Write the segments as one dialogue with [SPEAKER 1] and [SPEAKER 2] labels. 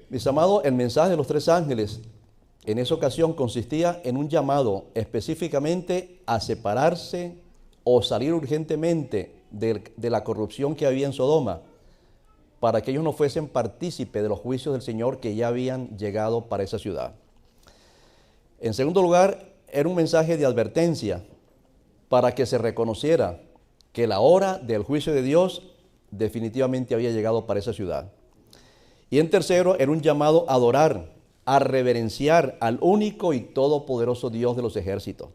[SPEAKER 1] Mis amados, el mensaje de los tres ángeles en esa ocasión consistía en un llamado específicamente a separarse o salir urgentemente de la corrupción que había en Sodoma, para que ellos no fuesen partícipes de los juicios del Señor que ya habían llegado para esa ciudad. En segundo lugar, era un mensaje de advertencia para que se reconociera que la hora del juicio de Dios definitivamente había llegado para esa ciudad. Y en tercero, era un llamado a adorar, a reverenciar al único y todopoderoso Dios de los ejércitos.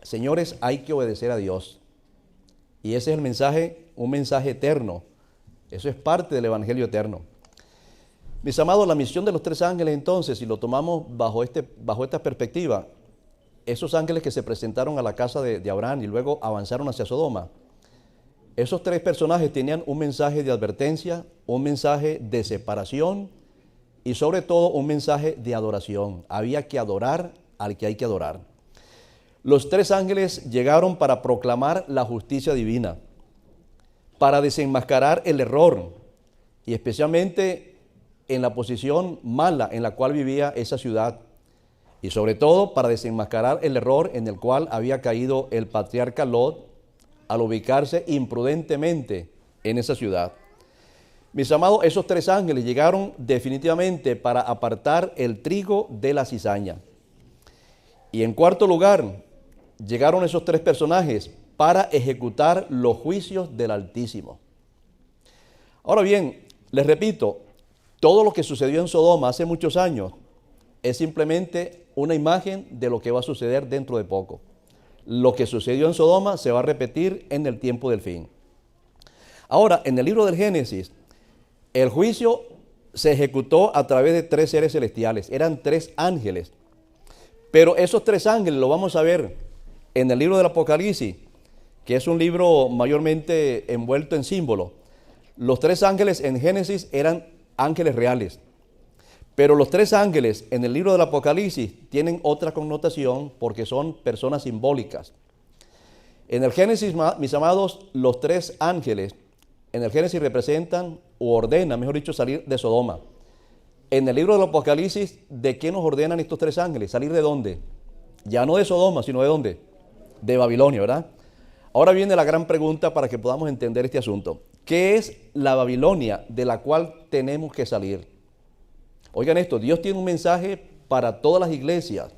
[SPEAKER 1] Señores, hay que obedecer a Dios. Y ese es el mensaje, un mensaje eterno. Eso es parte del Evangelio eterno. Mis amados, la misión de los tres ángeles entonces, si lo tomamos bajo esta perspectiva, esos ángeles que se presentaron a la casa de Abraham y luego avanzaron hacia Sodoma, esos tres personajes tenían un mensaje de advertencia, un mensaje de separación y sobre todo un mensaje de adoración. Había que adorar al que hay que adorar. Los tres ángeles llegaron para proclamar la justicia divina, para desenmascarar el error y especialmente en la posición mala en la cual vivía esa ciudad y sobre todo para desenmascarar el error en el cual había caído el patriarca Lot al ubicarse imprudentemente en esa ciudad. Mis amados, esos tres ángeles llegaron definitivamente para apartar el trigo de la cizaña. Y en cuarto lugar, llegaron esos tres personajes para ejecutar los juicios del Altísimo. Ahora bien, les repito, todo lo que sucedió en Sodoma hace muchos años es simplemente una imagen de lo que va a suceder dentro de poco. Lo que sucedió en Sodoma se va a repetir en el tiempo del fin. Ahora, en el libro del Génesis, el juicio se ejecutó a través de tres seres celestiales. Eran tres ángeles. Pero esos tres ángeles lo vamos a ver en el libro del Apocalipsis, que es un libro mayormente envuelto en símbolos. Los tres ángeles en Génesis eran ángeles reales. Pero los tres ángeles en el libro del Apocalipsis tienen otra connotación porque son personas simbólicas. En el Génesis, mis amados, los tres ángeles en el Génesis representan o ordenan, mejor dicho, salir de Sodoma. En el libro del Apocalipsis, ¿de qué nos ordenan estos tres ángeles? ¿Salir de dónde? Ya no de Sodoma, sino ¿de dónde? De Babilonia, ¿verdad? Ahora viene la gran pregunta para que podamos entender este asunto. ¿Qué es la Babilonia de la cual tenemos que salir? Oigan esto, Dios tiene un mensaje para todas las iglesias,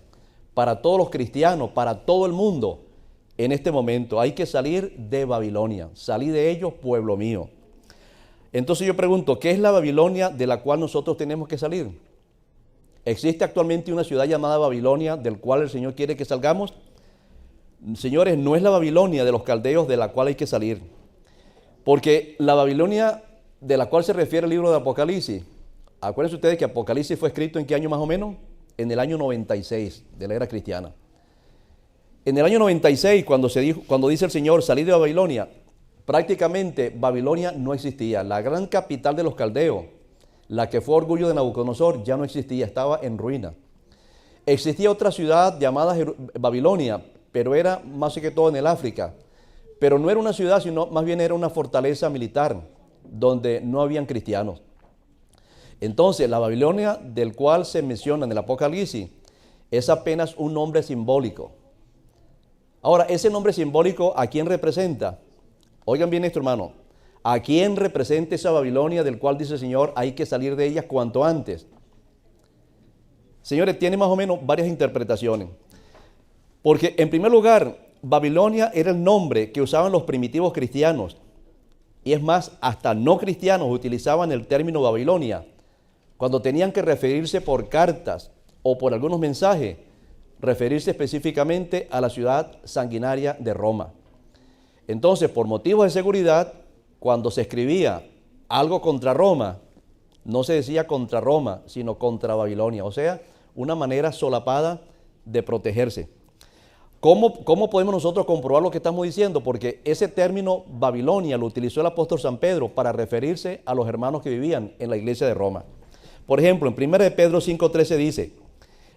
[SPEAKER 1] para todos los cristianos, para todo el mundo. En este momento hay que salir de Babilonia, salir de ellos, pueblo mío. Entonces yo pregunto, ¿qué es la Babilonia de la cual nosotros tenemos que salir? ¿Existe actualmente una ciudad llamada Babilonia del cual el Señor quiere que salgamos? Señores, no es la Babilonia de los caldeos de la cual hay que salir. Porque la Babilonia de la cual se refiere el libro de Apocalipsis, acuérdense ustedes que Apocalipsis fue escrito ¿en qué año más o menos? En el año 96 de la era cristiana. En el año 96, cuando dice el Señor, salid de Babilonia, prácticamente Babilonia no existía. La gran capital de los caldeos, la que fue orgullo de Nabucodonosor, ya no existía, estaba en ruina. Existía otra ciudad llamada Babilonia, pero era más que todo en el África. Pero no era una ciudad, sino más bien era una fortaleza militar, donde no habían cristianos. Entonces, la Babilonia del cual se menciona en el Apocalipsis es apenas un nombre simbólico. Ahora, ese nombre simbólico, ¿a quién representa? Oigan bien esto, hermano. ¿A quién representa esa Babilonia del cual dice el Señor hay que salir de ella cuanto antes? Señores, tiene más o menos varias interpretaciones. Porque, en primer lugar, Babilonia era el nombre que usaban los primitivos cristianos. Y es más, hasta no cristianos utilizaban el término Babilonia cuando tenían que referirse por cartas o por algunos mensajes, referirse específicamente a la ciudad sanguinaria de Roma. Entonces, por motivos de seguridad, cuando se escribía algo contra Roma, no se decía contra Roma, sino contra Babilonia, o sea, una manera solapada de protegerse. ¿Cómo podemos nosotros comprobar lo que estamos diciendo? Porque ese término Babilonia lo utilizó el apóstol San Pedro para referirse a los hermanos que vivían en la iglesia de Roma. Por ejemplo, en 1 de Pedro 5:13 dice,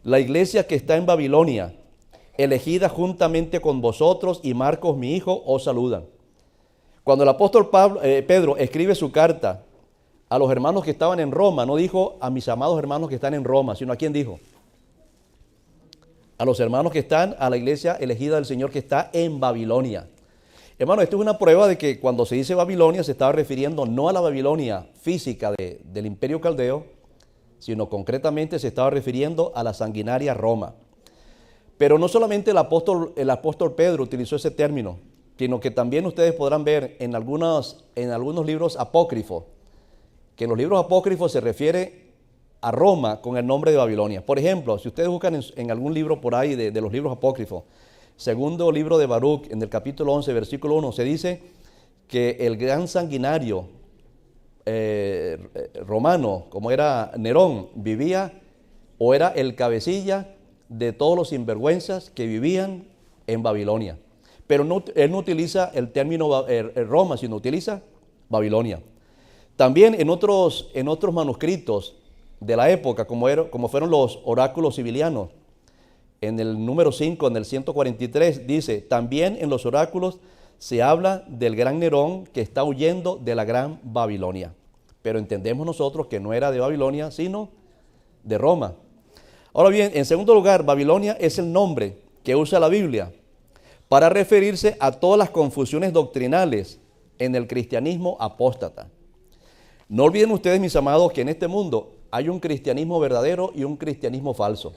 [SPEAKER 1] la iglesia que está en Babilonia, elegida juntamente con vosotros y Marcos mi hijo, os saludan. Cuando el apóstol Pedro escribe su carta a los hermanos que estaban en Roma, no dijo a mis amados hermanos que están en Roma, sino a quién dijo. A los hermanos que están a la iglesia elegida del Señor que está en Babilonia. Hermano, esto es una prueba de que cuando se dice Babilonia se estaba refiriendo no a la Babilonia física del imperio caldeo, sino concretamente se estaba refiriendo a la sanguinaria Roma. Pero no solamente el apóstol Pedro utilizó ese término, sino que también ustedes podrán ver en algunos libros apócrifos, que en los libros apócrifos se refiere a Roma con el nombre de Babilonia. Por ejemplo, si ustedes buscan en algún libro por ahí de los libros apócrifos, segundo libro de Baruch, en el capítulo 11, versículo 1, se dice que el gran sanguinario romano, como era Nerón, vivía o era el cabecilla de todos los sinvergüenzas que vivían en Babilonia. Pero él no utiliza el término Roma, sino utiliza Babilonia. También en otros manuscritos de la época, como fueron los oráculos civilianos, en el número 5, en el 143, dice, también en los oráculos se habla del gran Nerón que está huyendo de la gran Babilonia. Pero entendemos nosotros que no era de Babilonia, sino de Roma. Ahora bien, en segundo lugar, Babilonia es el nombre que usa la Biblia para referirse a todas las confusiones doctrinales en el cristianismo apóstata. No olviden ustedes, mis amados, que en este mundo hay un cristianismo verdadero y un cristianismo falso.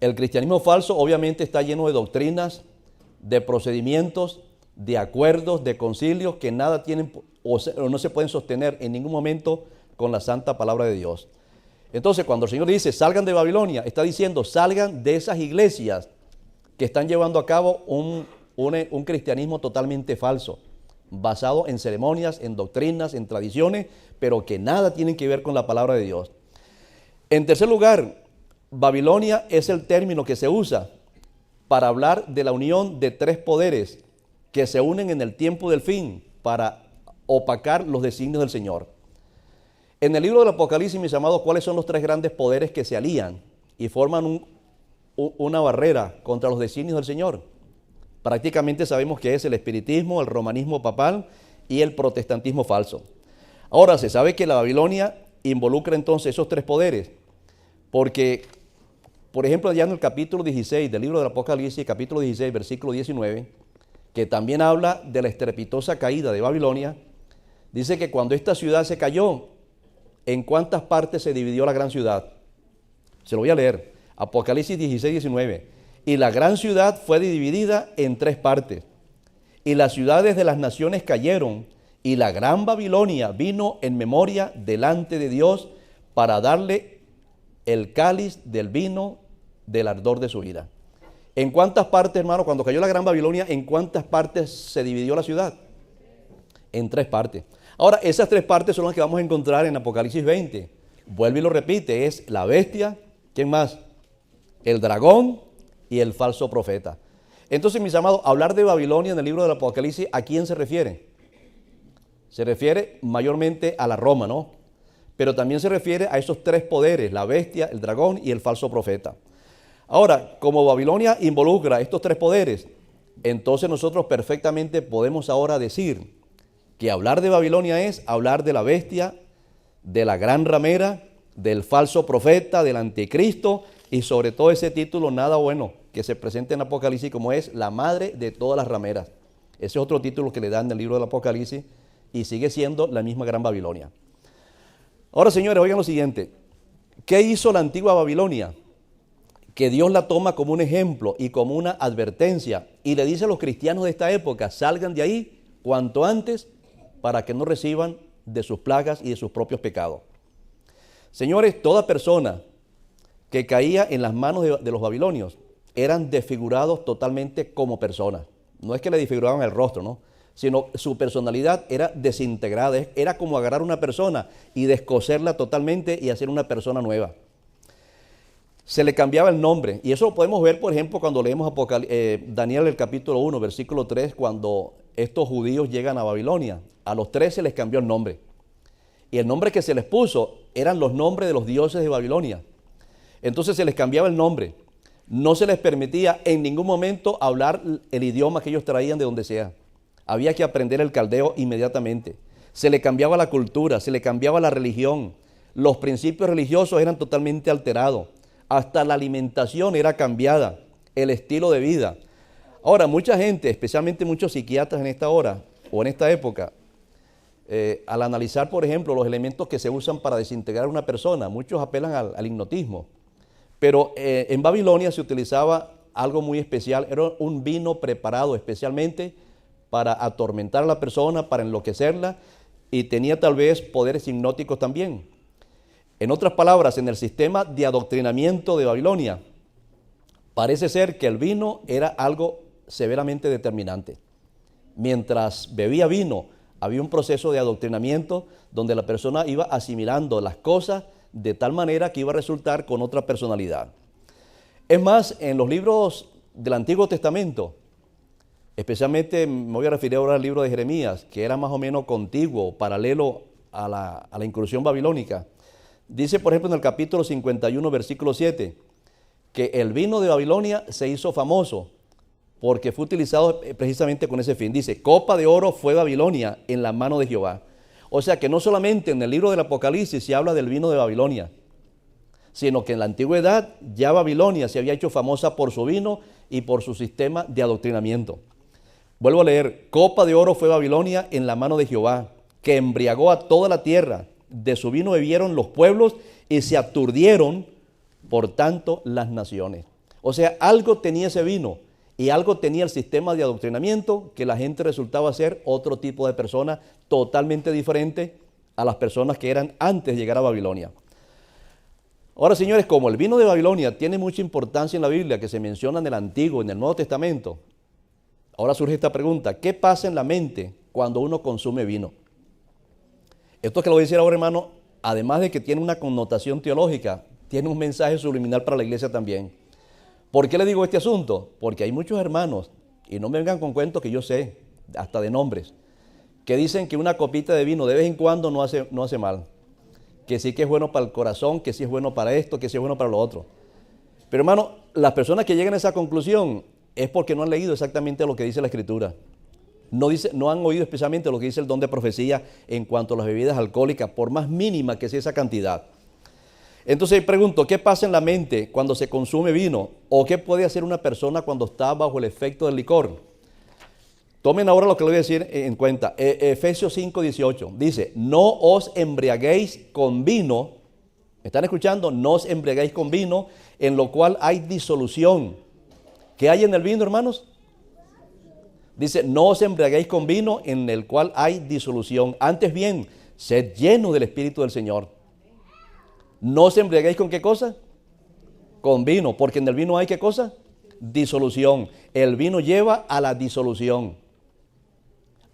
[SPEAKER 1] El cristianismo falso obviamente está lleno de doctrinas, de procedimientos, de acuerdos, de concilios que nada tienen o no se pueden sostener en ningún momento con la santa palabra de Dios. Entonces, cuando el Señor dice, salgan de Babilonia, está diciendo, salgan de esas iglesias que están llevando a cabo un cristianismo totalmente falso, basado en ceremonias, en doctrinas, en tradiciones, pero que nada tienen que ver con la palabra de Dios. En tercer lugar, Babilonia es el término que se usa para hablar de la unión de tres poderes que se unen en el tiempo del fin para opacar los designios del Señor. En el libro del Apocalipsis, mis amados, ¿cuáles son los tres grandes poderes que se alían y forman una barrera contra los designios del Señor? Prácticamente sabemos que es el espiritismo, el romanismo papal y el protestantismo falso. Ahora, se sabe que la Babilonia involucra entonces esos tres poderes, porque, por ejemplo, ya en el capítulo 16 del libro del Apocalipsis, capítulo 16, versículo 19, que también habla de la estrepitosa caída de Babilonia, dice que cuando esta ciudad se cayó, ¿en cuántas partes se dividió la gran ciudad? Se lo voy a leer. Apocalipsis 16, 19. Y la gran ciudad fue dividida en tres partes. Y las ciudades de las naciones cayeron, y la gran Babilonia vino en memoria delante de Dios para darle el cáliz del vino del ardor de su ira. ¿En cuántas partes, hermano, cuando cayó la gran Babilonia, en cuántas partes se dividió la ciudad? En tres partes. Ahora, esas tres partes son las que vamos a encontrar en Apocalipsis 20. Vuelve y lo repite, es la bestia, ¿quién más? El dragón y el falso profeta. Entonces, mis amados, hablar de Babilonia en el libro del Apocalipsis, ¿a quién se refiere? Se refiere mayormente a la Roma, ¿no? Pero también se refiere a esos tres poderes, la bestia, el dragón y el falso profeta. Ahora, como Babilonia involucra estos tres poderes, entonces nosotros perfectamente podemos ahora decir que hablar de Babilonia es hablar de la bestia, de la gran ramera, del falso profeta, del anticristo y sobre todo ese título nada bueno que se presenta en Apocalipsis como es la madre de todas las rameras. Ese es otro título que le dan en el libro del Apocalipsis y sigue siendo la misma gran Babilonia. Ahora, señores, oigan lo siguiente. ¿Qué hizo la antigua Babilonia? Que Dios la toma como un ejemplo y como una advertencia y le dice a los cristianos de esta época, salgan de ahí cuanto antes para que no reciban de sus plagas y de sus propios pecados. Señores, toda persona que caía en las manos de los babilonios eran desfigurados totalmente como personas. No es que le desfiguraban el rostro, ¿no? Sino su personalidad era desintegrada. Era como agarrar una persona y descoserla totalmente y hacer una persona nueva. Se le cambiaba el nombre. Y eso lo podemos ver, por ejemplo, cuando leemos Daniel el capítulo 1, versículo 3, cuando estos judíos llegan a Babilonia. A los tres se les cambió el nombre. Y el nombre que se les puso eran los nombres de los dioses de Babilonia. Entonces se les cambiaba el nombre. No se les permitía en ningún momento hablar el idioma que ellos traían de donde sea. Había que aprender el caldeo inmediatamente. Se le cambiaba la cultura, se le cambiaba la religión. Los principios religiosos eran totalmente alterados. Hasta la alimentación era cambiada, el estilo de vida. Ahora, mucha gente, especialmente muchos psiquiatras en esta hora o en esta época, al analizar, por ejemplo, los elementos que se usan para desintegrar a una persona, muchos apelan al hipnotismo. Pero en Babilonia se utilizaba algo muy especial, era un vino preparado especialmente para atormentar a la persona, para enloquecerla, y tenía tal vez poderes hipnóticos también. En otras palabras, en el sistema de adoctrinamiento de Babilonia, parece ser que el vino era algo severamente determinante. Mientras bebía vino, había un proceso de adoctrinamiento donde la persona iba asimilando las cosas de tal manera que iba a resultar con otra personalidad. Es más, en los libros del Antiguo Testamento, especialmente me voy a referir ahora al libro de Jeremías, que era más o menos contiguo, paralelo a la incursión babilónica. Dice, por ejemplo, en el capítulo 51, versículo 7, que el vino de Babilonia se hizo famoso porque fue utilizado precisamente con ese fin. Dice, copa de oro fue Babilonia en la mano de Jehová. O sea que no solamente en el libro del Apocalipsis se habla del vino de Babilonia, sino que en la antigüedad ya Babilonia se había hecho famosa por su vino y por su sistema de adoctrinamiento. Vuelvo a leer, copa de oro fue Babilonia en la mano de Jehová, que embriagó a toda la tierra. De su vino bebieron los pueblos y se aturdieron, por tanto, las naciones. O sea, algo tenía ese vino y algo tenía el sistema de adoctrinamiento que la gente resultaba ser otro tipo de persona totalmente diferente a las personas que eran antes de llegar a Babilonia. Ahora, señores, como el vino de Babilonia tiene mucha importancia en la Biblia, que se menciona en el Antiguo y en el Nuevo Testamento, ahora surge esta pregunta, ¿qué pasa en la mente cuando uno consume vino? Esto que lo voy a decir ahora, hermano, además de que tiene una connotación teológica, tiene un mensaje subliminal para la iglesia también. ¿Por qué le digo este asunto? Porque hay muchos hermanos, y no me vengan con cuentos que yo sé, hasta de nombres, que dicen que una copita de vino de vez en cuando no hace mal, que sí que es bueno para el corazón, que sí es bueno para esto, que sí es bueno para lo otro. Pero hermano, las personas que llegan a esa conclusión es porque no han leído exactamente lo que dice la Escritura. No han oído especialmente lo que dice el don de profecía en cuanto a las bebidas alcohólicas, por más mínima que sea esa cantidad. Entonces pregunto, ¿qué pasa en la mente cuando se consume vino? ¿O qué puede hacer una persona cuando está bajo el efecto del licor? Tomen ahora lo que le voy a decir en cuenta. Efesios 5:18 dice, no os embriaguéis con vino. ¿Me están escuchando? No os embriaguéis con vino, en lo cual hay disolución. ¿Qué hay en el vino, hermanos? Dice, no os embriaguéis con vino, en el cual hay disolución. Antes bien, sed llenos del Espíritu del Señor. No os embriaguéis con ¿qué cosa? Con vino, porque en el vino hay ¿qué cosa? Disolución. El vino lleva a la disolución.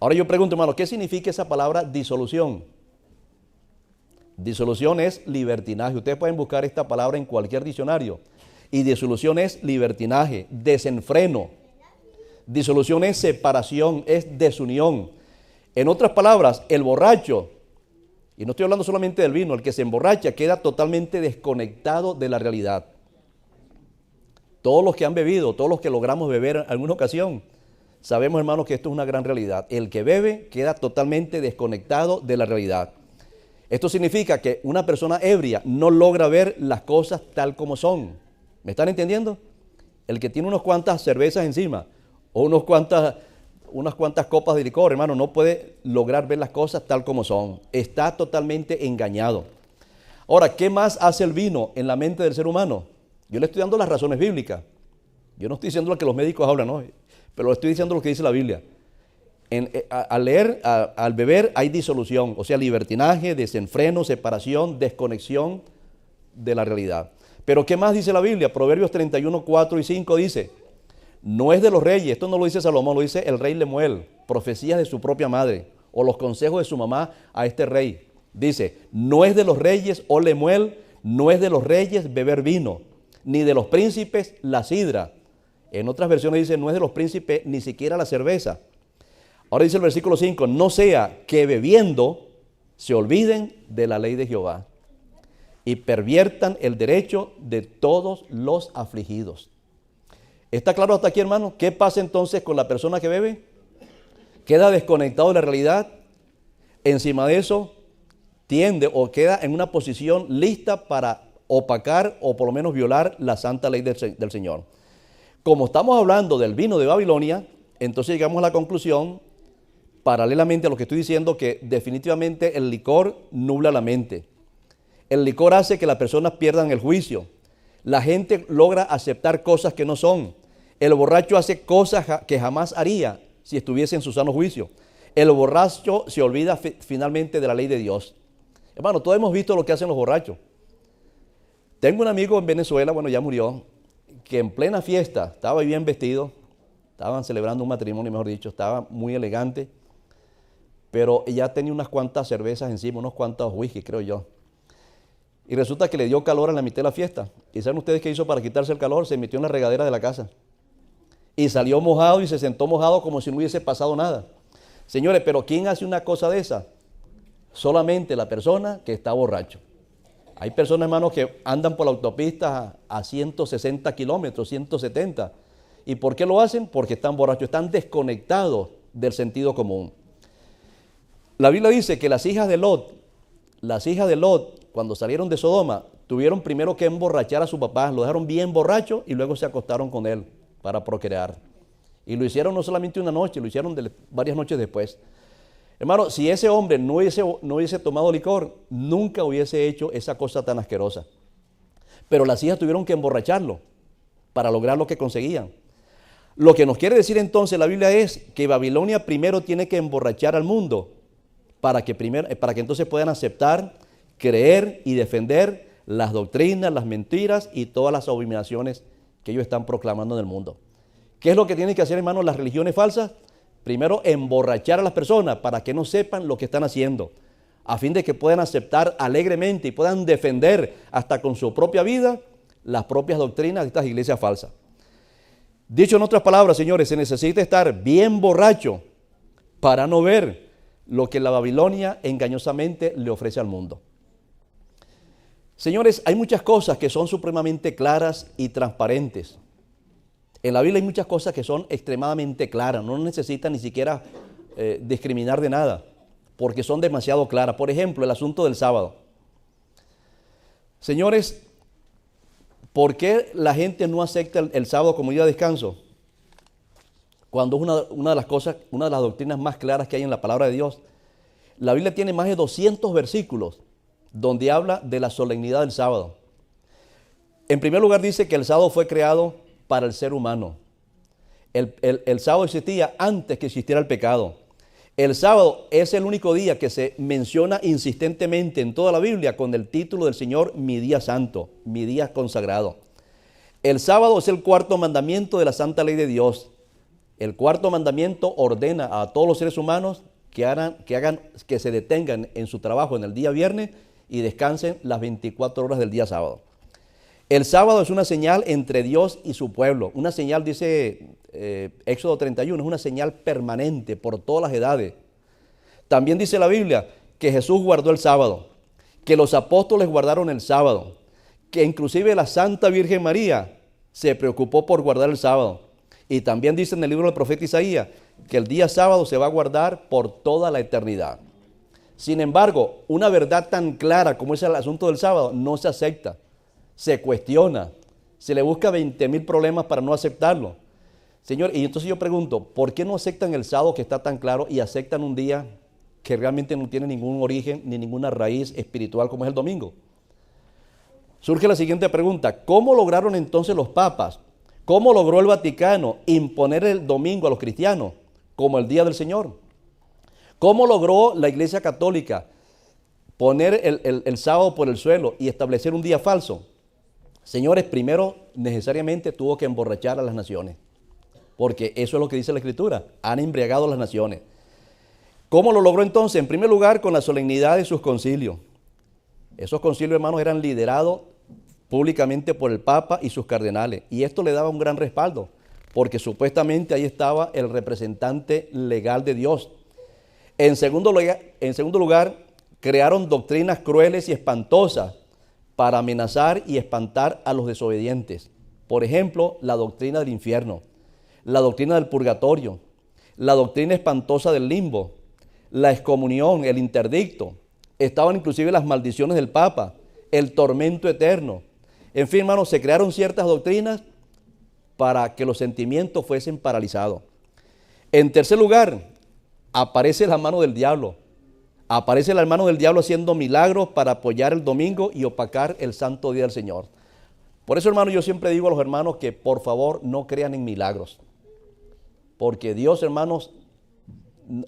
[SPEAKER 1] Ahora yo pregunto, hermano, ¿qué significa esa palabra disolución? Disolución es libertinaje. Ustedes pueden buscar esta palabra en cualquier diccionario. Y disolución es libertinaje, desenfreno. Disolución es separación, es desunión. En otras palabras, el borracho, y no estoy hablando solamente del vino, el que se emborracha queda totalmente desconectado de la realidad. Todos los que han bebido, todos los que logramos beber en alguna ocasión, sabemos, hermanos, que esto es una gran realidad. El que bebe queda totalmente desconectado de la realidad. Esto significa que una persona ebria no logra ver las cosas tal como son. ¿Me están entendiendo? El que tiene unas cuantas cervezas encima o unas cuantas copas de licor, hermano, no puede lograr ver las cosas tal como son. Está totalmente engañado. Ahora, ¿qué más hace el vino en la mente del ser humano? Yo le estoy dando las razones bíblicas. Yo no estoy diciendo lo que los médicos hablan, no, pero le estoy diciendo lo que dice la Biblia. Al beber hay disolución, o sea, libertinaje, desenfreno, separación, desconexión de la realidad. Pero ¿qué más dice la Biblia? Proverbios 31, 4 y 5 dice, no es de los reyes, esto no lo dice Salomón, lo dice el rey Lemuel, profecías de su propia madre, o los consejos de su mamá a este rey. Dice, no es de los reyes, oh Lemuel, no es de los reyes beber vino, ni de los príncipes la sidra. En otras versiones dice, no es de los príncipes ni siquiera la cerveza. Ahora dice el versículo 5, no sea que bebiendo se olviden de la ley de Jehová y perviertan el derecho de todos los afligidos. ¿Está claro hasta aquí, hermano? ¿Qué pasa entonces con la persona que bebe? Queda desconectado de la realidad, Encima de eso, tiende o queda en una posición lista para opacar o por lo menos violar la santa ley del Señor. Como estamos hablando del vino de Babilonia, entonces llegamos a la conclusión, paralelamente a lo que estoy diciendo, que definitivamente el licor nubla la mente. El licor hace que las personas pierdan el juicio. La gente logra aceptar cosas que no son. El borracho hace cosas que jamás haría si estuviese en su sano juicio. El borracho se olvida finalmente de la ley de Dios. Hermano, todos hemos visto lo que hacen los borrachos. Tengo un amigo en Venezuela, bueno, ya murió, que en plena fiesta estaba bien vestido, estaban celebrando un matrimonio, mejor dicho, estaba muy elegante, pero ya tenía unas cuantas cervezas encima, unos cuantos whisky, creo yo. Y resulta que le dio calor en la mitad de la fiesta. ¿Y saben ustedes qué hizo para quitarse el calor? Se metió en la regadera de la casa. Y salió mojado y se sentó mojado como si no hubiese pasado nada. Señores, pero ¿quién hace una cosa de esa? Solamente la persona que está borracho. Hay personas, hermanos, que andan por la autopista a 160 kilómetros, 170. ¿Y por qué lo hacen? Porque están borrachos, están desconectados del sentido común. La Biblia dice que las hijas de Lot, cuando salieron de Sodoma, tuvieron primero que emborrachar a su papá, lo dejaron bien borracho y luego se acostaron con él para procrear. Y lo hicieron no solamente una noche, lo hicieron varias noches después. Hermano, si ese hombre no hubiese tomado licor, nunca hubiese hecho esa cosa tan asquerosa. Pero las hijas tuvieron que emborracharlo para lograr lo que conseguían. Lo que nos quiere decir entonces la Biblia es que Babilonia primero tiene que emborrachar al mundo para que entonces puedan aceptar, creer y defender las doctrinas, las mentiras y todas las abominaciones que ellos están proclamando en el mundo. ¿Qué es lo que tienen que hacer, hermanos, las religiones falsas? Primero, emborrachar a las personas para que no sepan lo que están haciendo, a fin de que puedan aceptar alegremente y puedan defender hasta con su propia vida las propias doctrinas de estas iglesias falsas. Dicho en otras palabras, señores, se necesita estar bien borracho para no ver lo que la Babilonia engañosamente le ofrece al mundo. Señores, hay muchas cosas que son supremamente claras y transparentes. En la Biblia hay muchas cosas que son extremadamente claras, no necesitan ni siquiera discriminar de nada, porque son demasiado claras. Por ejemplo, el asunto del sábado. Señores, ¿por qué la gente no acepta el sábado como día de descanso? Cuando es una de las doctrinas más claras que hay en la palabra de Dios. La Biblia tiene más de 200 versículos donde habla de la solemnidad del sábado. En primer lugar dice que el sábado fue creado para el ser humano. El sábado existía antes que existiera el pecado. El sábado es el único día que se menciona insistentemente en toda la Biblia con el título del Señor, mi día santo, mi día consagrado. El sábado es el cuarto mandamiento de la santa ley de Dios. El cuarto mandamiento ordena a todos los seres humanos que se detengan en su trabajo en el día viernes y descansen las 24 horas del día sábado. El sábado es una señal entre Dios y su pueblo. Una señal, dice Éxodo 31, es una señal permanente por todas las edades. También dice la Biblia que Jesús guardó el sábado, que los apóstoles guardaron el sábado, que inclusive la Santa Virgen María se preocupó por guardar el sábado. Y también dice en el libro del profeta Isaías que el día sábado se va a guardar por toda la eternidad. Sin embargo, una verdad tan clara como es el asunto del sábado no se acepta. Se cuestiona, se le busca 20,000 problemas para no aceptarlo. Señor, y entonces yo pregunto, ¿por qué no aceptan el sábado que está tan claro y aceptan un día que realmente no tiene ningún origen ni ninguna raíz espiritual como es el domingo? Surge la siguiente pregunta, ¿cómo lograron entonces los papas, cómo logró el Vaticano imponer el domingo a los cristianos como el día del Señor? ¿Cómo logró la Iglesia Católica poner el sábado por el suelo y establecer un día falso? Señores, primero necesariamente tuvo que emborrachar a las naciones, porque eso es lo que dice la Escritura, han embriagado a las naciones. ¿Cómo lo logró entonces? En primer lugar, con la solemnidad de sus concilios. Esos concilios, hermanos, eran liderados públicamente por el Papa y sus cardenales, y esto le daba un gran respaldo, porque supuestamente ahí estaba el representante legal de Dios. En segundo lugar, crearon doctrinas crueles y espantosas para amenazar y espantar a los desobedientes. Por ejemplo, la doctrina del infierno, la doctrina del purgatorio, la doctrina espantosa del limbo, la excomunión, el interdicto, estaban inclusive las maldiciones del Papa, el tormento eterno. En fin, hermanos, se crearon ciertas doctrinas para que los sentimientos fuesen paralizados. En tercer lugar, aparece la mano del diablo. Aparece la mano del diablo haciendo milagros para apoyar el domingo y opacar el santo día del Señor. Por eso, hermanos, yo siempre digo a los hermanos que por favor no crean en milagros. Porque Dios, hermanos,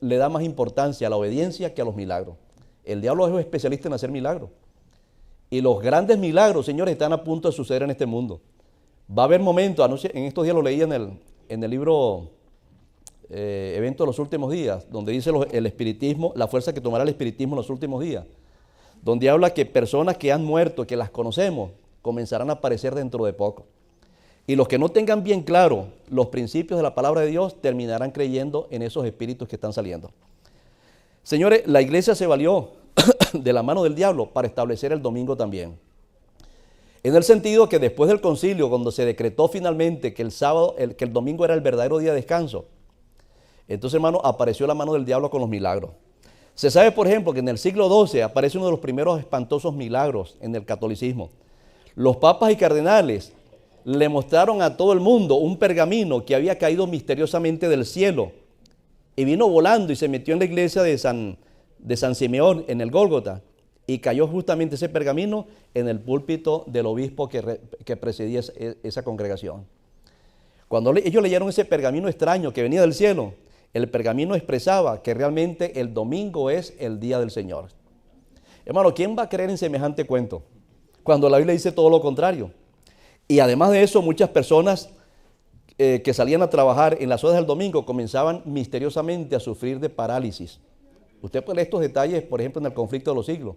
[SPEAKER 1] le da más importancia a la obediencia que a los milagros. El diablo es un especialista en hacer milagros. Y los grandes milagros, señores, están a punto de suceder en este mundo. Va a haber momentos, en estos días lo leí en el libro Evento de los Últimos Días, donde dice el espiritismo, la fuerza que tomará el espiritismo en los últimos días, donde habla que personas que han muerto, que las conocemos, comenzarán a aparecer dentro de poco. Y los que no tengan bien claro los principios de la palabra de Dios terminarán creyendo en esos espíritus que están saliendo. Señores, la iglesia se valió de la mano del diablo para establecer el domingo también. En el sentido que después del concilio, cuando se decretó finalmente que que el domingo era el verdadero día de descanso, entonces, hermano, apareció la mano del diablo con los milagros. Se sabe, por ejemplo, que en el siglo XII aparece uno de los primeros espantosos milagros en el catolicismo. Los papas y cardenales le mostraron a todo el mundo un pergamino que había caído misteriosamente del cielo y vino volando y se metió en la iglesia de San Simeón, en el Gólgota, y cayó justamente ese pergamino en el púlpito del obispo que presidía esa congregación. Cuando ellos leyeron ese pergamino extraño que venía del cielo, el pergamino expresaba que realmente el domingo es el día del Señor. Hermano, ¿quién va a creer en semejante cuento? Cuando la Biblia dice todo lo contrario. Y además de eso, muchas personas que salían a trabajar en las horas del domingo comenzaban misteriosamente a sufrir de parálisis. Usted puede leer estos detalles, por ejemplo, en el conflicto de los siglos.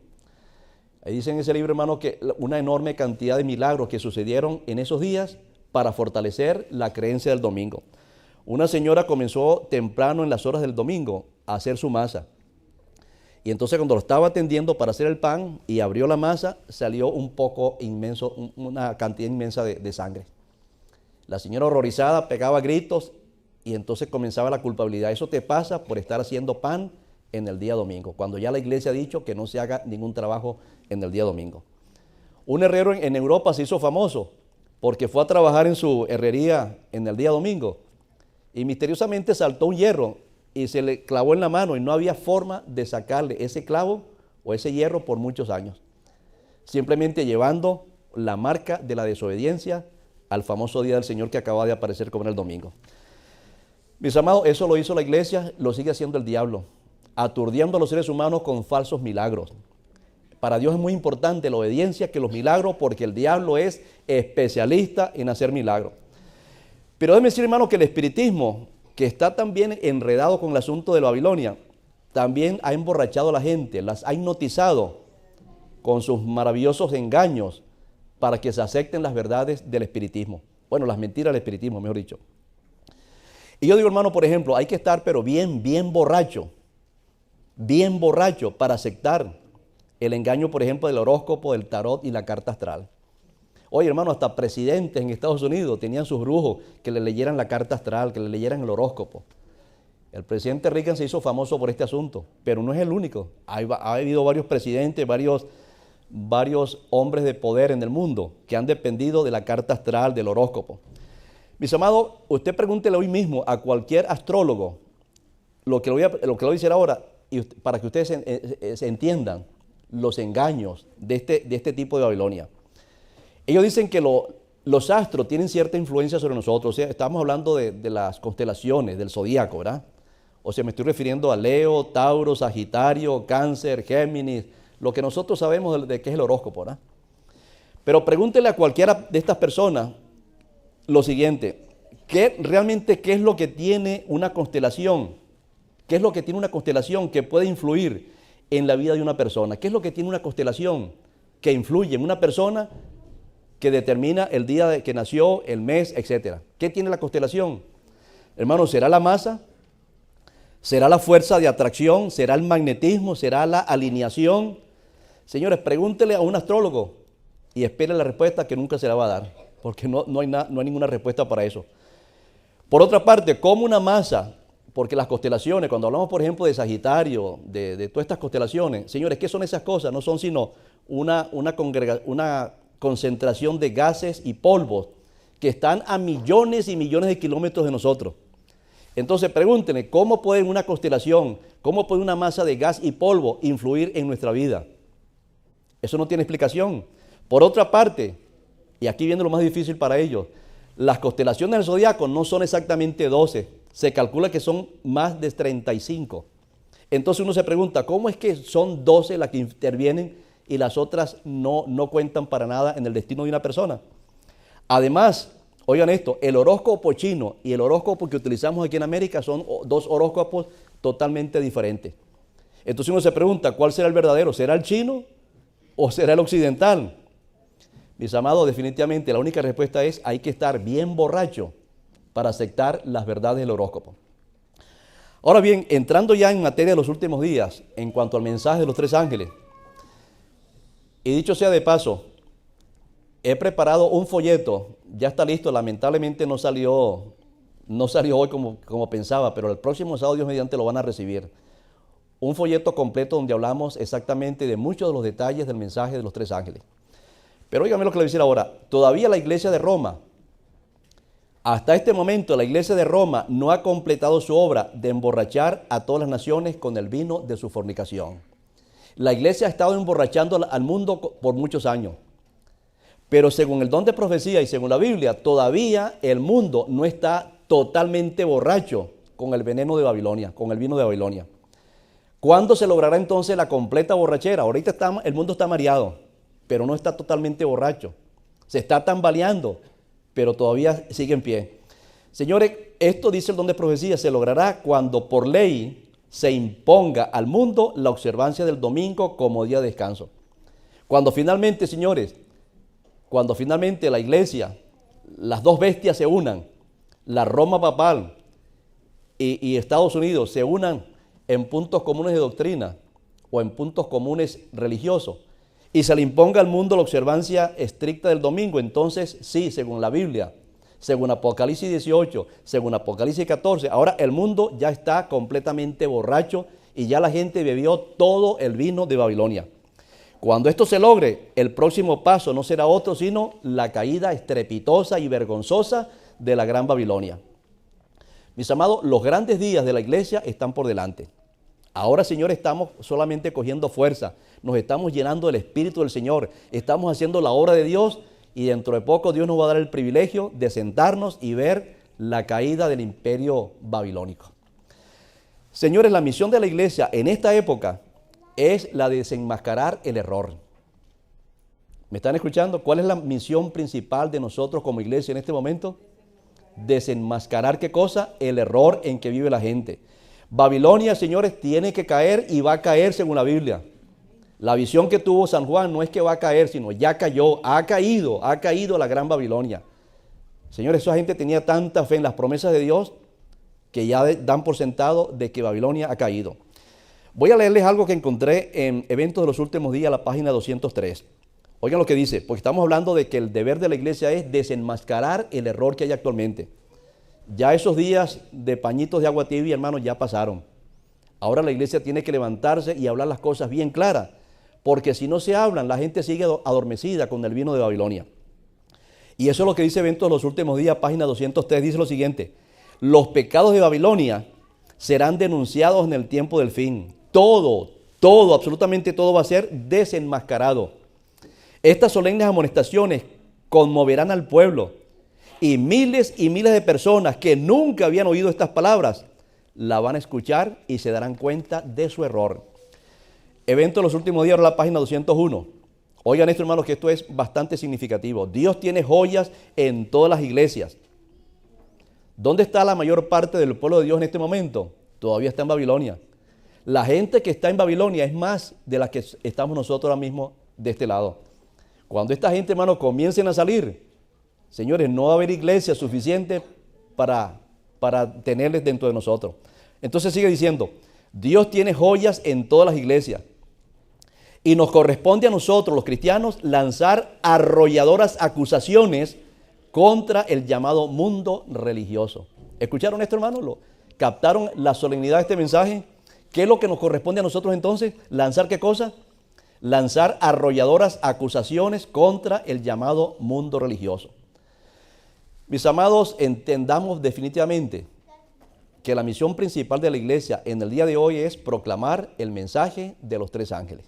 [SPEAKER 1] Ahí dice en ese libro, hermano, que una enorme cantidad de milagros que sucedieron en esos días para fortalecer la creencia del domingo. Una señora comenzó temprano en las horas del domingo a hacer su masa. Y entonces cuando lo estaba atendiendo para hacer el pan y abrió la masa, salió un poco inmenso, una cantidad inmensa de sangre. La señora horrorizada pegaba gritos y entonces comenzaba la culpabilidad. Eso te pasa por estar haciendo pan en el día domingo, cuando ya la iglesia ha dicho que no se haga ningún trabajo en el día domingo. Un herrero en Europa se hizo famoso porque fue a trabajar en su herrería en el día domingo y misteriosamente saltó un hierro y se le clavó en la mano y no había forma de sacarle ese clavo o ese hierro por muchos años, simplemente llevando la marca de la desobediencia al famoso día del Señor que acaba de aparecer como en el domingo. Mis amados, eso lo hizo la iglesia, lo sigue haciendo el diablo, aturdiendo a los seres humanos con falsos milagros. Para Dios es muy importante la obediencia que los milagros, porque el diablo es especialista en hacer milagros. Pero déjeme decir, hermano, que el espiritismo, que está también enredado con el asunto de la Babilonia, también ha emborrachado a la gente, las ha hipnotizado con sus maravillosos engaños para que se acepten las verdades del espiritismo. Bueno, las mentiras del espiritismo, mejor dicho. Y yo digo, hermano, por ejemplo, hay que estar pero bien borracho para aceptar el engaño, por ejemplo, del horóscopo, del tarot y la carta astral. Oye, hermano, hasta presidentes en Estados Unidos tenían sus brujos que le leyeran la carta astral, que le leyeran el horóscopo. El presidente Reagan se hizo famoso por este asunto, pero no es el único. Ha habido varios presidentes, varios hombres de poder en el mundo que han dependido de la carta astral, del horóscopo. Mis amados, usted pregúntele hoy mismo a cualquier astrólogo lo que le voy a decir ahora, y para que ustedes se entiendan los engaños de este tipo de Babilonia. Ellos dicen que los astros tienen cierta influencia sobre nosotros. O sea, estamos hablando de las constelaciones, del zodíaco, ¿verdad? O sea, me estoy refiriendo a Leo, Tauro, Sagitario, Cáncer, Géminis, lo que nosotros sabemos de qué es el horóscopo, ¿verdad? Pero pregúntele a cualquiera de estas personas lo siguiente: ¿qué es lo que tiene una constelación? ¿Qué es lo que tiene una constelación que puede influir en la vida de una persona? ¿Qué es lo que tiene una constelación que influye en una persona, que determina el día de que nació, el mes, etcétera? ¿Qué tiene la constelación? Hermano, ¿será la masa? ¿Será la fuerza de atracción? ¿Será el magnetismo? ¿Será la alineación? Señores, pregúntele a un astrólogo y espere la respuesta que nunca se la va a dar, porque no hay ninguna respuesta para eso. Por otra parte, ¿cómo una masa porque las constelaciones, cuando hablamos por ejemplo de Sagitario, de todas estas constelaciones, señores, ¿qué son esas cosas? No son sino una concentración de gases y polvos que están a millones y millones de kilómetros de nosotros. Entonces pregúntenme, ¿cómo puede una constelación, cómo puede una masa de gas y polvo influir en nuestra vida? Eso no tiene explicación. Por otra parte, y aquí viene lo más difícil para ellos, las constelaciones del zodiaco no son exactamente 12, se calcula que son más de 35. Entonces uno se pregunta, ¿cómo es que son 12 las que intervienen y las otras no cuentan para nada en el destino de una persona? Además, oigan esto, el horóscopo chino y el horóscopo que utilizamos aquí en América son dos horóscopos totalmente diferentes. Entonces uno se pregunta, ¿cuál será el verdadero? ¿Será el chino o será el occidental? Mis amados, definitivamente la única respuesta es, hay que estar bien borracho para aceptar las verdades del horóscopo. Ahora bien, entrando ya en materia de los últimos días, en cuanto al mensaje de los tres ángeles, y dicho sea de paso, he preparado un folleto, ya está listo, lamentablemente no salió hoy como pensaba, pero el próximo sábado, Dios mediante, lo van a recibir. Un folleto completo donde hablamos exactamente de muchos de los detalles del mensaje de los tres ángeles. Pero óigame lo que le voy a decir ahora, todavía la iglesia de Roma, hasta este momento la iglesia de Roma no ha completado su obra de emborrachar a todas las naciones con el vino de su fornicación. La iglesia ha estado emborrachando al mundo por muchos años. Pero según el don de profecía y según la Biblia, todavía el mundo no está totalmente borracho con el veneno de Babilonia, con el vino de Babilonia. ¿Cuándo se logrará entonces la completa borrachera? Ahorita el mundo está mareado, pero no está totalmente borracho. Se está tambaleando, pero todavía sigue en pie. Señores, esto dice el don de profecía, se logrará cuando por ley se imponga al mundo la observancia del domingo como día de descanso. Cuando finalmente, señores, cuando finalmente la iglesia, las dos bestias se unan, la Roma papal y Estados Unidos se unan en puntos comunes de doctrina o en puntos comunes religiosos y se le imponga al mundo la observancia estricta del domingo, entonces sí, según la Biblia, según Apocalipsis 18, según Apocalipsis 14, ahora el mundo ya está completamente borracho y ya la gente bebió todo el vino de Babilonia. Cuando esto se logre, el próximo paso no será otro sino la caída estrepitosa y vergonzosa de la gran Babilonia. Mis amados, los grandes días de la iglesia están por delante. Ahora, Señor, estamos solamente cogiendo fuerza, nos estamos llenando del Espíritu del Señor, estamos haciendo la obra de Dios y dentro de poco Dios nos va a dar el privilegio de sentarnos y ver la caída del imperio babilónico. Señores, la misión de la iglesia en esta época es la de desenmascarar el error. ¿Me están escuchando? ¿Cuál es la misión principal de nosotros como iglesia en este momento? Desenmascarar, ¿qué cosa? El error en que vive la gente. Babilonia, señores, tiene que caer y va a caer según la Biblia. La visión que tuvo San Juan no es que va a caer, sino ya cayó, ha caído la gran Babilonia. Señores, esa gente tenía tanta fe en las promesas de Dios que ya dan por sentado de que Babilonia ha caído. Voy a leerles algo que encontré en Eventos de los Últimos Días, la página 203. Oigan lo que dice, porque estamos hablando de que el deber de la iglesia es desenmascarar el error que hay actualmente. Ya esos días de pañitos de agua tibia, hermanos, ya pasaron. Ahora la iglesia tiene que levantarse y hablar las cosas bien claras, porque si no se hablan, la gente sigue adormecida con el vino de Babilonia. Y eso es lo que dice Eventos de los Últimos Días, página 203, dice lo siguiente: los pecados de Babilonia serán denunciados en el tiempo del fin. Todo, absolutamente todo va a ser desenmascarado. Estas solemnes amonestaciones conmoverán al pueblo y miles de personas que nunca habían oído estas palabras la van a escuchar y se darán cuenta de su error. Evento de los Últimos Días, la página 201. Oigan esto, hermanos, que esto es bastante significativo. Dios tiene joyas en todas las iglesias. ¿Dónde está la mayor parte del pueblo de Dios en este momento? Todavía está en Babilonia. La gente que está en Babilonia es más de la que estamos nosotros ahora mismo de este lado. Cuando esta gente, hermano, comiencen a salir, señores, no va a haber iglesia suficiente para tenerles dentro de nosotros. Entonces sigue diciendo, Dios tiene joyas en todas las iglesias y nos corresponde a nosotros, los cristianos, lanzar arrolladoras acusaciones contra el llamado mundo religioso. ¿Escucharon esto, hermano? ¿Captaron la solemnidad de este mensaje? ¿Qué es lo que nos corresponde a nosotros entonces? ¿Lanzar qué cosa? Lanzar arrolladoras acusaciones contra el llamado mundo religioso. Mis amados, entendamos definitivamente que la misión principal de la iglesia en el día de hoy es proclamar el mensaje de los tres ángeles.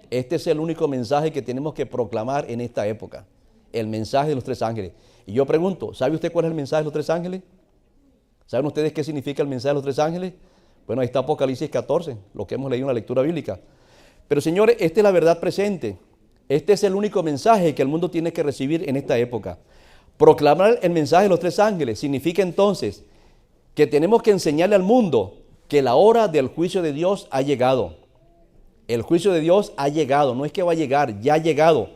[SPEAKER 1] Este es el único mensaje que tenemos que proclamar en esta época, el mensaje de los tres ángeles. Y yo pregunto, ¿sabe usted cuál es el mensaje de los tres ángeles? ¿Saben ustedes qué significa el mensaje de los tres ángeles? Bueno, ahí está Apocalipsis 14, lo que hemos leído en la lectura bíblica. Pero señores, esta es la verdad presente. Este es el único mensaje que el mundo tiene que recibir en esta época. Proclamar el mensaje de los tres ángeles significa entonces que tenemos que enseñarle al mundo que la hora del juicio de Dios ha llegado. El juicio de Dios ha llegado, no es que va a llegar, ya ha llegado.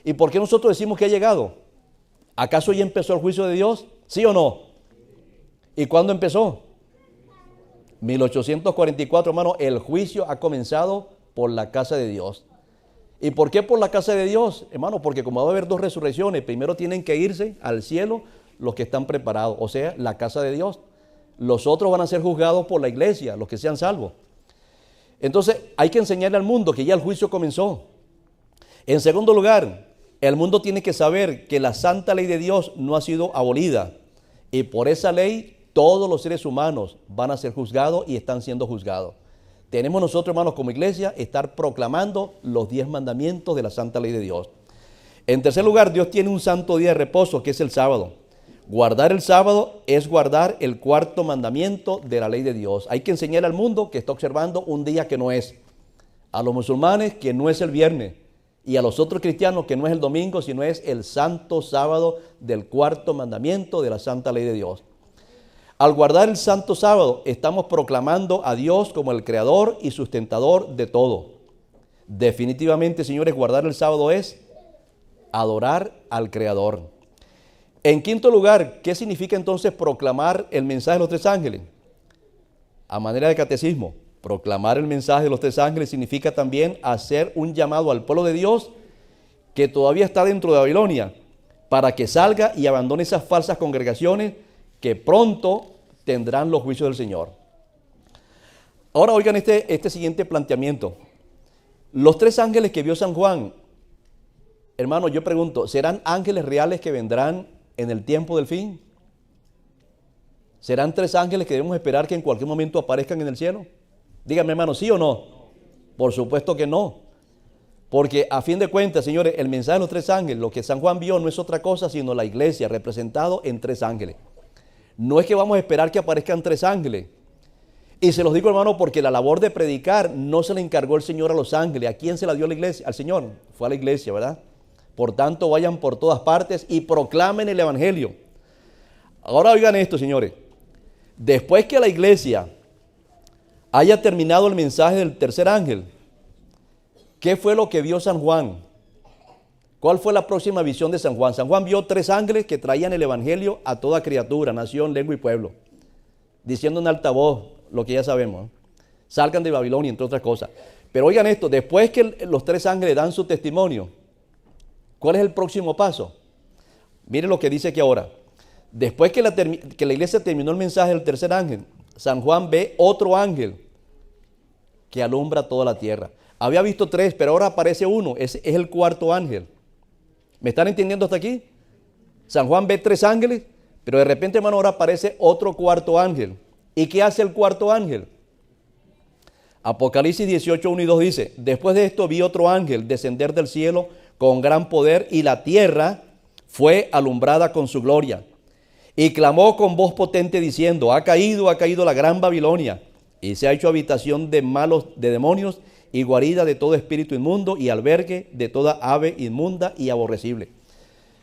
[SPEAKER 1] ¿Y por qué nosotros decimos que ha llegado? ¿Acaso ya empezó el juicio de Dios? ¿Sí o no? ¿Y cuándo empezó? 1844, hermano, el juicio ha comenzado por la casa de Dios. ¿Y por qué por la casa de Dios? Hermano, porque como va a haber dos resurrecciones, primero tienen que irse al cielo los que están preparados, o sea, la casa de Dios. Los otros van a ser juzgados por la iglesia, los que sean salvos. Entonces, hay que enseñarle al mundo que ya el juicio comenzó. En segundo lugar, el mundo tiene que saber que la santa ley de Dios no ha sido abolida. Y por esa ley, todos los seres humanos van a ser juzgados y están siendo juzgados. Tenemos nosotros, hermanos, como iglesia, estar proclamando los 10 mandamientos de la santa ley de Dios. En tercer lugar, Dios tiene un santo día de reposo, que es el sábado. Guardar el sábado es guardar el cuarto mandamiento de la ley de Dios. Hay que enseñar al mundo que está observando un día que no es. A los musulmanes que no es el viernes. Y a los otros cristianos que no es el domingo, sino es el santo sábado del cuarto mandamiento de la santa ley de Dios. Al guardar el santo sábado, estamos proclamando a Dios como el creador y sustentador de todo. Definitivamente, señores, guardar el sábado es adorar al creador. En quinto lugar, ¿qué significa entonces proclamar el mensaje de los tres ángeles? A manera de catecismo, proclamar el mensaje de los tres ángeles significa también hacer un llamado al pueblo de Dios que todavía está dentro de Babilonia, para que salga y abandone esas falsas congregaciones que pronto tendrán los juicios del Señor. Ahora oigan este siguiente planteamiento. Los tres ángeles que vio San Juan, hermano, yo pregunto, ¿serán ángeles reales que vendrán en el tiempo del fin? ¿Serán tres ángeles que debemos esperar que en cualquier momento aparezcan en el cielo? Díganme, hermano, ¿sí o no? Por supuesto que no. Porque a fin de cuentas, señores, el mensaje de los tres ángeles, lo que San Juan vio no es otra cosa sino la iglesia representado en tres ángeles. No es que vamos a esperar que aparezcan tres ángeles. Y se los digo, hermano, porque la labor de predicar no se le encargó el Señor a los ángeles. ¿A quién se la dio la iglesia? Al Señor. Fue a la iglesia, ¿verdad? Por tanto, vayan por todas partes y proclamen el evangelio. Ahora oigan esto, señores. Después que la iglesia haya terminado el mensaje del tercer ángel, ¿qué fue lo que vio San Juan? ¿Cuál fue la próxima visión de San Juan? San Juan vio tres ángeles que traían el evangelio a toda criatura, nación, lengua y pueblo, diciendo en alta voz lo que ya sabemos, ¿eh? Salgan de Babilonia, entre otras cosas. Pero oigan esto, después que los tres ángeles dan su testimonio, ¿cuál es el próximo paso? Miren lo que dice aquí ahora. Después que la iglesia terminó el mensaje del tercer ángel, San Juan ve otro ángel que alumbra toda la tierra. Había visto tres, pero ahora aparece uno. Es el cuarto ángel. ¿Me están entendiendo hasta aquí? San Juan ve tres ángeles, pero de repente, hermano, ahora aparece otro cuarto ángel. ¿Y qué hace el cuarto ángel? Apocalipsis 18, 1 y 2 dice: después de esto vi otro ángel descender del cielo con gran poder, y la tierra fue alumbrada con su gloria. Y clamó con voz potente diciendo: ha caído la gran Babilonia, y se ha hecho habitación de demonios, y guarida de todo espíritu inmundo, y albergue de toda ave inmunda y aborrecible.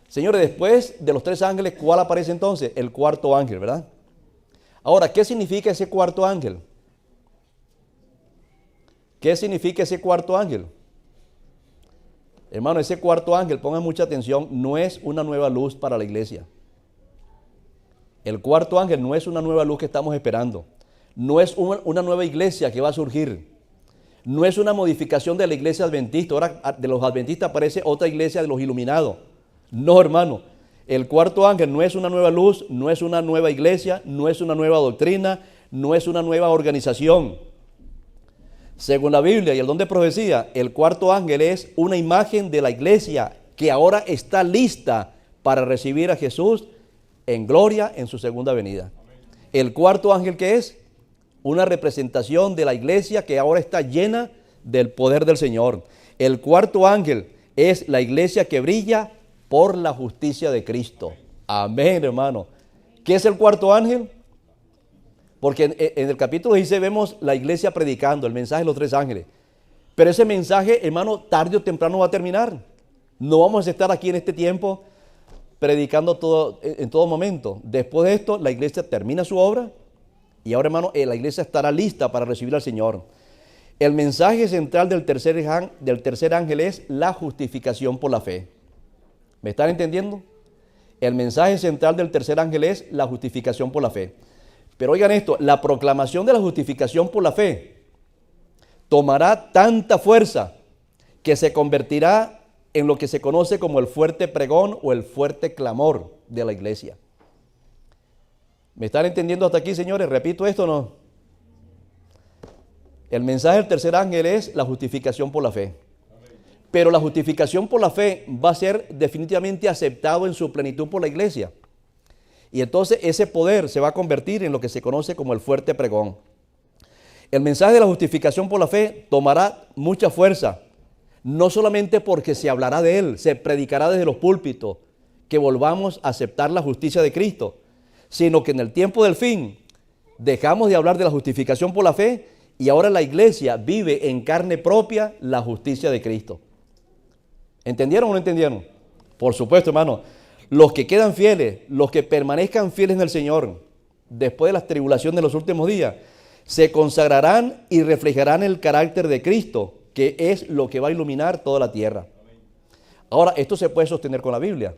[SPEAKER 1] Señores, después de los tres ángeles, ¿cuál aparece entonces? El cuarto ángel, ¿verdad? Ahora, ¿qué significa ese cuarto ángel? ¿Qué significa ese cuarto ángel? Hermano, ese cuarto ángel, pongan mucha atención, no es una nueva luz para la iglesia. El cuarto ángel no es una nueva luz que estamos esperando. No es una nueva iglesia que va a surgir. No es una modificación de la iglesia adventista. Ahora de los adventistas aparece otra iglesia de los iluminados. No, hermano. El cuarto ángel no es una nueva luz, no es una nueva iglesia, no es una nueva doctrina, no es una nueva organización. Según la Biblia y el don de profecía, el cuarto ángel es una imagen de la iglesia que ahora está lista para recibir a Jesús en gloria en su segunda venida. El cuarto ángel, ¿qué es? Una representación de la iglesia que ahora está llena del poder del Señor. El cuarto ángel es la iglesia que brilla por la justicia de Cristo. Amén, hermano. ¿Qué es el cuarto ángel? Porque en el capítulo 16 vemos la iglesia predicando el mensaje de los tres ángeles. Pero ese mensaje, hermano, tarde o temprano va a terminar. No vamos a estar aquí en este tiempo predicando en todo momento. Después de esto, la iglesia termina su obra y ahora, hermano, la iglesia estará lista para recibir al Señor. El mensaje central del tercer ángel es la justificación por la fe. ¿Me están entendiendo? El mensaje central del tercer ángel es la justificación por la fe. Pero oigan esto, la proclamación de la justificación por la fe tomará tanta fuerza que se convertirá en lo que se conoce como el fuerte pregón o el fuerte clamor de la iglesia. ¿Me están entendiendo hasta aquí, señores? ¿Repito esto o no? El mensaje del tercer ángel es la justificación por la fe. Pero la justificación por la fe va a ser definitivamente aceptado en su plenitud por la iglesia. Y entonces ese poder se va a convertir en lo que se conoce como el fuerte pregón. El mensaje de la justificación por la fe tomará mucha fuerza, no solamente porque se hablará de él, se predicará desde los púlpitos, que volvamos a aceptar la justicia de Cristo, sino que en el tiempo del fin dejamos de hablar de la justificación por la fe y ahora la iglesia vive en carne propia la justicia de Cristo. ¿Entendieron o no entendieron? Por supuesto, hermano. Los que quedan fieles, los que permanezcan fieles en el Señor, después de las tribulaciones de los últimos días, se consagrarán y reflejarán el carácter de Cristo, que es lo que va a iluminar toda la tierra. Ahora, esto se puede sostener con la Biblia.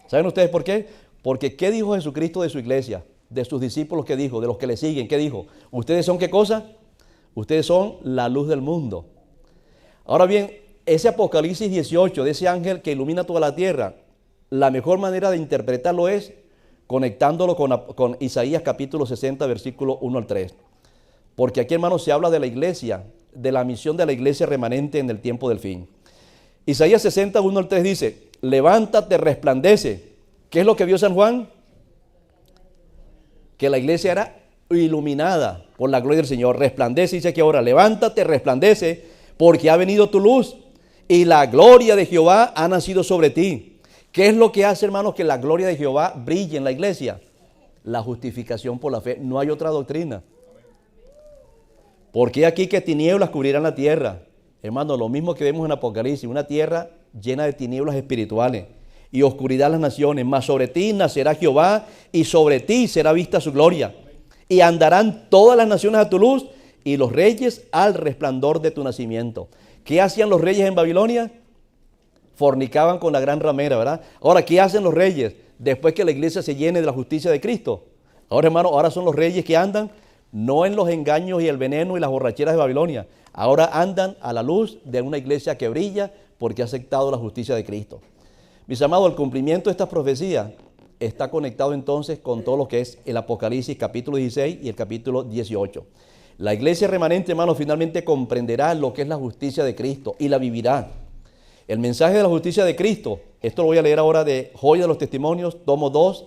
[SPEAKER 1] ¿Saben ustedes por qué? Porque ¿qué dijo Jesucristo de su iglesia? De sus discípulos, ¿qué dijo? De los que le siguen, ¿qué dijo? ¿Ustedes son qué cosa? Ustedes son la luz del mundo. Ahora bien, ese Apocalipsis 18, de ese ángel que ilumina toda la tierra, la mejor manera de interpretarlo es conectándolo con Isaías capítulo 60, versículo 1 al 3. Porque aquí, hermanos, se habla de la iglesia, de la misión de la iglesia remanente en el tiempo del fin. Isaías 60, 1 al 3 dice, levántate, resplandece. ¿Qué es lo que vio San Juan? Que la iglesia era iluminada por la gloria del Señor. Resplandece, dice aquí ahora, levántate, resplandece, porque ha venido tu luz y la gloria de Jehová ha nacido sobre ti. ¿Qué es lo que hace, hermanos, que la gloria de Jehová brille en la iglesia? La justificación por la fe. No hay otra doctrina. Porque aquí que tinieblas cubrirán la tierra. Hermano, lo mismo que vemos en Apocalipsis, una tierra llena de tinieblas espirituales y oscuridad las naciones. Mas sobre ti nacerá Jehová y sobre ti será vista su gloria. Y andarán todas las naciones a tu luz y los reyes al resplandor de tu nacimiento. ¿Qué hacían los reyes en Babilonia? Fornicaban con la gran ramera, ¿verdad? Ahora, ¿qué hacen los reyes después que la iglesia se llene de la justicia de Cristo? Ahora, hermano, ahora son los reyes que andan no en los engaños y el veneno y las borracheras de Babilonia. Ahora andan a la luz de una iglesia que brilla porque ha aceptado la justicia de Cristo. Mis amados, el cumplimiento de estas profecías está conectado entonces con todo lo que es el Apocalipsis capítulo 16 y el capítulo 18. La iglesia remanente, hermano, finalmente comprenderá lo que es la justicia de Cristo y la vivirá. El mensaje de la justicia de Cristo, esto lo voy a leer ahora de Joya de los Testimonios, tomo 2,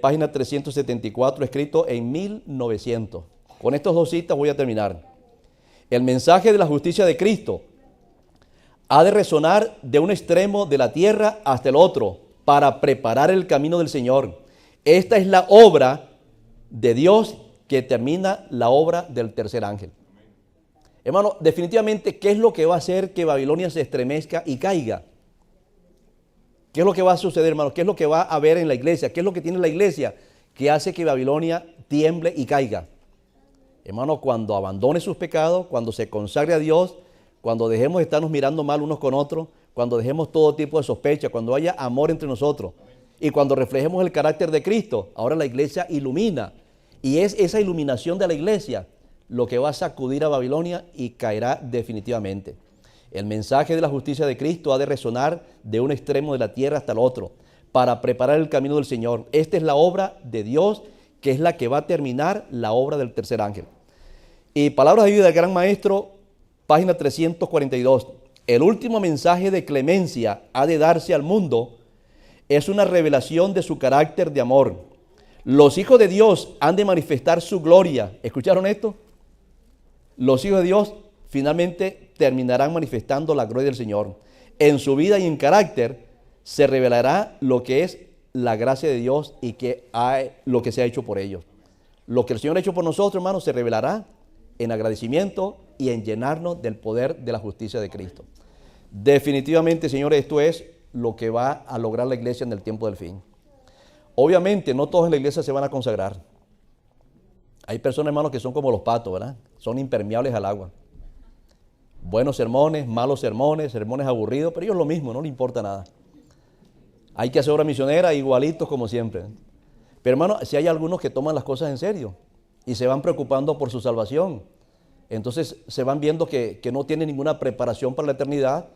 [SPEAKER 1] página 374, escrito en 1900. Con estas dos citas voy a terminar. El mensaje de la justicia de Cristo ha de resonar de un extremo de la tierra hasta el otro para preparar el camino del Señor. Esta es la obra de Dios que termina la obra del tercer ángel. Hermano, definitivamente, ¿qué es lo que va a hacer que Babilonia se estremezca y caiga? ¿Qué es lo que va a suceder, hermano? ¿Qué es lo que va a haber en la iglesia? ¿Qué es lo que tiene la iglesia que hace que Babilonia tiemble y caiga? Hermano, cuando abandone sus pecados, cuando se consagre a Dios, cuando dejemos de estarnos mirando mal unos con otros, cuando dejemos todo tipo de sospecha, cuando haya amor entre nosotros y cuando reflejemos el carácter de Cristo, ahora la iglesia ilumina. Y es esa iluminación de la iglesia lo que va a sacudir a Babilonia y caerá definitivamente. El mensaje de la justicia de Cristo ha de resonar de un extremo de la tierra hasta el otro para preparar el camino del Señor. Esta es la obra de Dios que es la que va a terminar la obra del tercer ángel. Y palabras de vida del gran maestro, página 342. El último mensaje de clemencia ha de darse al mundo. Es una revelación de su carácter de amor. Los hijos de Dios han de manifestar su gloria. ¿Escucharon esto? Los hijos de Dios finalmente terminarán manifestando la gloria del Señor. En su vida y en carácter se revelará lo que es la gracia de Dios y lo que se ha hecho por ellos. Lo que el Señor ha hecho por nosotros, hermanos, se revelará en agradecimiento y en llenarnos del poder de la justicia de Cristo. Definitivamente, señores, esto es lo que va a lograr la iglesia en el tiempo del fin. Obviamente, no todos en la iglesia se van a consagrar. Hay personas, hermanos, que son como los patos, ¿verdad? Son impermeables al agua. Buenos sermones, malos sermones, sermones aburridos, pero ellos lo mismo, no les importa nada. Hay que hacer obra misionera igualitos como siempre. Pero, hermano, si hay algunos que toman las cosas en serio y se van preocupando por su salvación, entonces se van viendo que no tienen ninguna preparación para la eternidad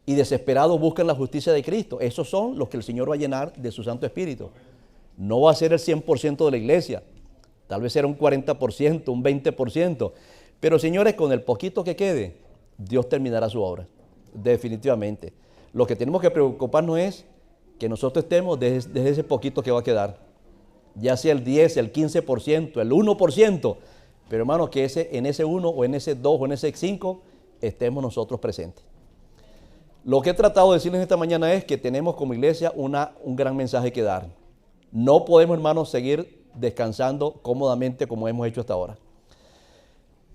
[SPEAKER 1] y desesperados buscan la justicia de Cristo. Esos son los que el Señor va a llenar de su Santo Espíritu. No va a ser el 100% de la iglesia, tal vez será un 40%, un 20%, pero señores, con el poquito que quede, Dios terminará su obra, definitivamente. Lo que tenemos que preocuparnos es que nosotros estemos desde ese poquito que va a quedar, ya sea el 10, el 15%, el 1%, pero hermanos, que en ese 1 o en ese 2 o en ese 5 estemos nosotros presentes. Lo que he tratado de decirles esta mañana es que tenemos como iglesia un gran mensaje que dar. No podemos, hermanos, seguir descansando cómodamente como hemos hecho hasta ahora.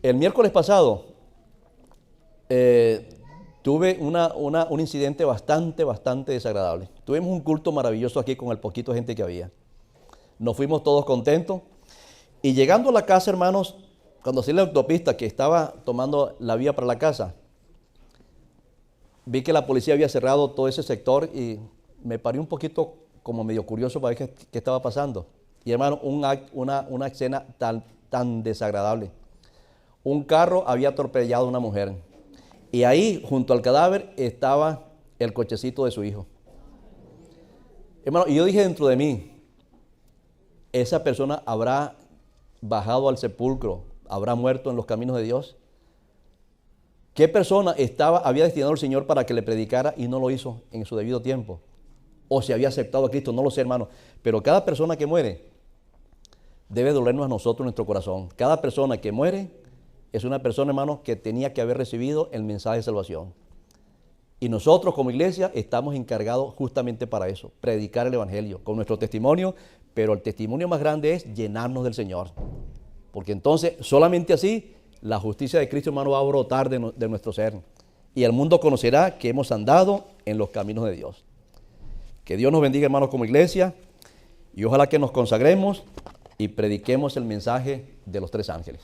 [SPEAKER 1] El miércoles pasado tuve un incidente bastante desagradable. Tuvimos un culto maravilloso aquí con el poquito gente que había. Nos fuimos todos contentos y llegando a la casa, hermanos, cuando salí de la autopista que estaba tomando la vía para la casa, vi que la policía había cerrado todo ese sector y me paré un poquito como medio curioso para ver qué estaba pasando. Y hermano, una escena tan desagradable. Un carro había atropellado a una mujer y ahí junto al cadáver estaba el cochecito de su hijo. Hermano, y yo dije dentro de mí, esa persona habrá bajado al sepulcro, habrá muerto en los caminos de Dios. ¿Qué persona había destinado el Señor para que le predicara y no lo hizo en su debido tiempo? O si había aceptado a Cristo, no lo sé, hermano. Pero cada persona que muere debe dolernos a nosotros en nuestro corazón. Cada persona que muere es una persona, hermano, que tenía que haber recibido el mensaje de salvación. Y nosotros como iglesia estamos encargados justamente para eso, predicar el Evangelio con nuestro testimonio, pero el testimonio más grande es llenarnos del Señor. Porque entonces, solamente así, la justicia de Cristo, hermano, va a brotar de nuestro ser. Y el mundo conocerá que hemos andado en los caminos de Dios. Que Dios nos bendiga, hermanos, como iglesia. Y ojalá que nos consagremos y prediquemos el mensaje de los tres ángeles.